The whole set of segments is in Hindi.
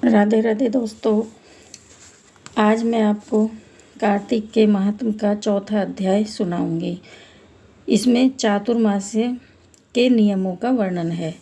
राधे राधे दोस्तों। आज मैं आपको कार्तिक के महात्म का चौथा अध्याय सुनाऊंगी। इसमें चातुर्मास्य के नियमों का वर्णन है।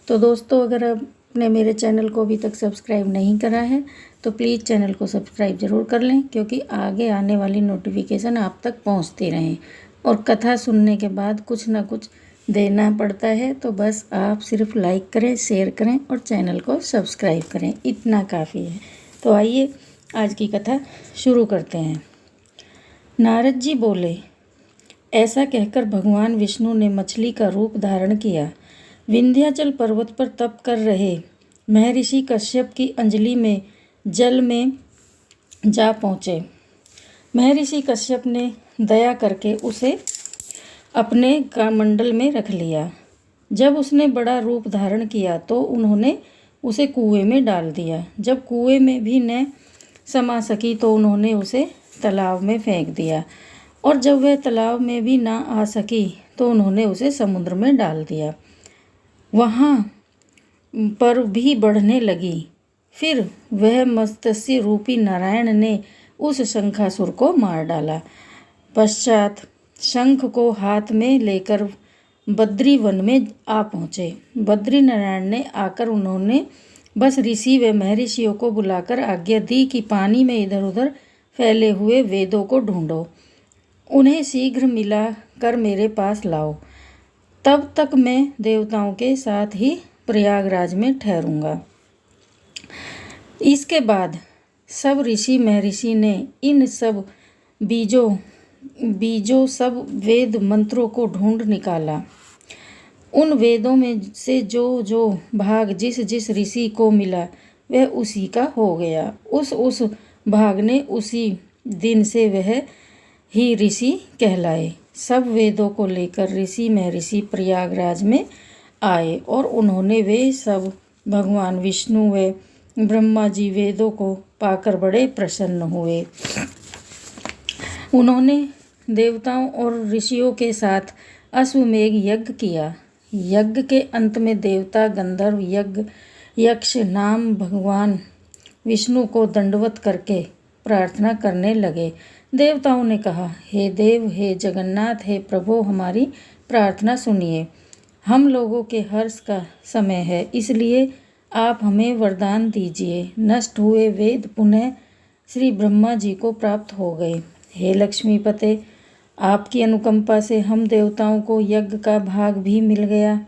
तो दोस्तों, अगर आपने मेरे चैनल को अभी तक सब्सक्राइब नहीं करा है तो प्लीज़ चैनल को सब्सक्राइब ज़रूर कर लें, क्योंकि आगे आने वाली नोटिफिकेशन आप तक पहुंचती रहें। और कथा सुनने के बाद कुछ ना कुछ देना पड़ता है, तो बस आप सिर्फ लाइक करें, शेयर करें और चैनल को सब्सक्राइब करें, इतना काफ़ी है। तो आइए आज की कथा शुरू करते हैं। नारद जी बोले, ऐसा कहकर भगवान विष्णु ने मछली का रूप धारण किया। विंध्याचल पर्वत पर तप कर रहे महर्षि कश्यप की अंजलि में जल में जा पहुँचे। महर्षि कश्यप ने दया करके उसे अपने कमंडल में रख लिया। जब उसने बड़ा रूप धारण किया तो उन्होंने उसे कुएं में डाल दिया। जब कुएं में भी न समा सकी तो उन्होंने उसे तालाब में फेंक दिया, और जब वह तालाब में भी ना आ सकी तो उन्होंने उसे समुद्र में डाल दिया। वहाँ पर भी बढ़ने लगी। फिर वह मत्स्य रूपी नारायण ने उस शंखासुर को मार डाला। पश्चात शंख को हाथ में लेकर बद्री वन में आ पहुँचे। बद्री नारायण ने आकर उन्होंने बस ऋषि व महर्षियों को बुलाकर आज्ञा दी कि पानी में इधर उधर फैले हुए वेदों को ढूंढो, उन्हें शीघ्र मिला कर मेरे पास लाओ। तब तक मैं देवताओं के साथ ही प्रयागराज में ठहरूंगा। इसके बाद सब ऋषि महर्षि ने इन सब बीजों सब वेद मंत्रों को ढूंढ निकाला। उन वेदों में से जो भाग जिस जिस ऋषि को मिला वह उसी का हो गया। उस भाग ने उसी दिन से वह ही ऋषि कहलाए। सब वेदों को लेकर ऋषि महर्षि प्रयागराज में आए, और उन्होंने वे सब भगवान विष्णु व ब्रह्मा जी वेदों को पाकर बड़े प्रसन्न हुए। उन्होंने देवताओं और ऋषियों के साथ अश्वमेघ यज्ञ किया। यज्ञ के अंत में देवता, गंधर्व, यक्ष नाम भगवान विष्णु को दंडवत करके प्रार्थना करने लगे। देवताओं ने कहा, हे देव, हे जगन्नाथ, हे प्रभु, हमारी प्रार्थना सुनिए। हम लोगों के हर्ष का समय है, इसलिए आप हमें वरदान दीजिए। नष्ट हुए वेद पुनः श्री ब्रह्मा जी को प्राप्त हो गए। हे लक्ष्मीपते, आपकी अनुकंपा से हम देवताओं को यज्ञ का भाग भी मिल गया।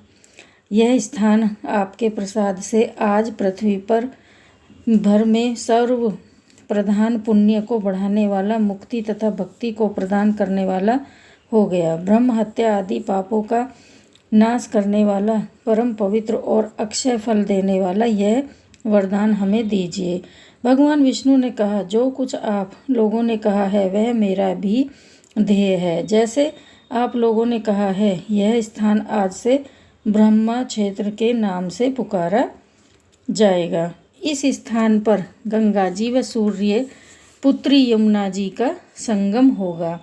यह स्थान आपके प्रसाद से आज पृथ्वी पर भर में सर्व प्रधान, पुण्य को बढ़ाने वाला, मुक्ति तथा भक्ति को प्रदान करने वाला हो गया। ब्रह्म हत्या आदि पापों का नाश करने वाला, परम पवित्र और अक्षय फल देने वाला यह वरदान हमें दीजिए। भगवान विष्णु ने कहा, जो कुछ आप लोगों ने कहा है वह मेरा भी ध्येय है। जैसे आप लोगों ने कहा है, यह स्थान आज से ब्रह्मा क्षेत्र के नाम से पुकारा जाएगा। इस स्थान पर गंगा जी व सूर्य पुत्री यमुना जी का संगम होगा।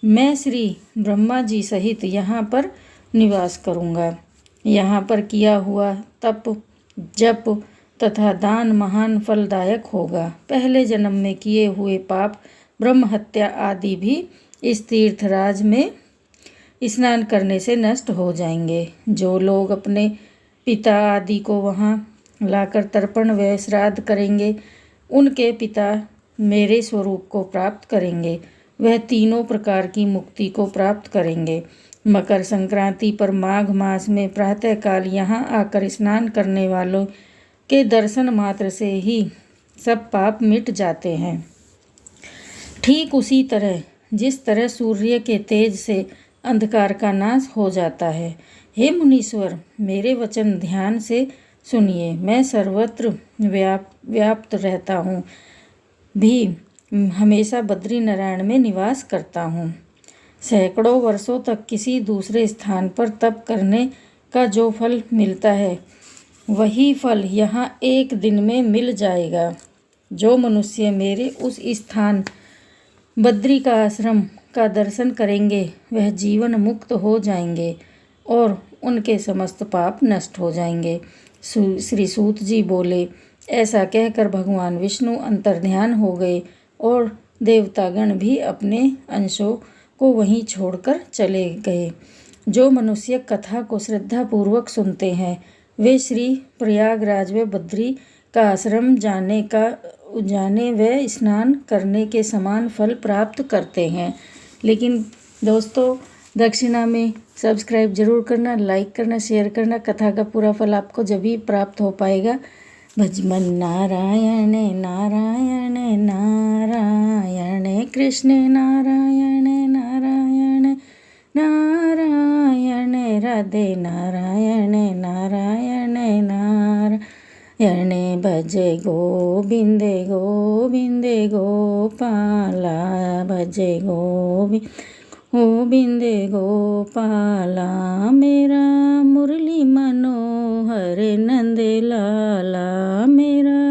मैं श्री ब्रह्मा जी सहित यहाँ पर निवास करूँगा। यहाँ पर किया हुआ तप, जप तथा दान महान फलदायक होगा। पहले जन्म में किए हुए पाप, ब्रह्म हत्या आदि भी इस तीर्थराज में स्नान करने से नष्ट हो जाएंगे। जो लोग अपने पिता आदि को वहाँ लाकर तर्पण व श्राद्ध करेंगे, उनके पिता मेरे स्वरूप को प्राप्त करेंगे। वह तीनों प्रकार की मुक्ति को प्राप्त करेंगे। मकर संक्रांति पर माघ मास में प्रातःकाल यहाँ आकर स्नान करने वालों के दर्शन मात्र से ही सब पाप मिट जाते हैं। ठीक उसी तरह जिस तरह सूर्य के तेज से अंधकार का नाश हो जाता है। हे मुनीश्वर, मेरे वचन ध्यान से सुनिए। मैं सर्वत्र व्याप्त रहता हूँ, भी हमेशा बद्री नारायण में निवास करता हूँ। सैकड़ों वर्षों तक किसी दूसरे स्थान पर तप करने का जो फल मिलता है, वही फल यहाँ एक दिन में मिल जाएगा। जो मनुष्य मेरे उस स्थान बद्री का आश्रम का दर्शन करेंगे, वह जीवन मुक्त हो जाएंगे और उनके समस्त पाप नष्ट हो जाएंगे। श्री सूत जी बोले, ऐसा कहकर भगवान विष्णु अंतर्ध्यान हो गए और देवतागण भी अपने अंशों को वहीं छोड़कर चले गए। जो मनुष्य कथा को श्रद्धापूर्वक सुनते हैं वे श्री प्रयागराज व बद्री का आश्रम जाने व स्नान करने के समान फल प्राप्त करते हैं। लेकिन दोस्तों, दक्षिणा में सब्सक्राइब जरूर करना, लाइक करना, शेयर करना। कथा का पूरा फल आपको जब भी प्राप्त हो पाएगा। भजमन नारायण नारायण नारायण कृष्ण नारायण नारायण नारायण राधे नारायण नारायण नारायण भजे गोविंद गोविंद गोपाला भजे गोविंद गोपाला मेरा मुरली मनोहर नंद लाला मेरा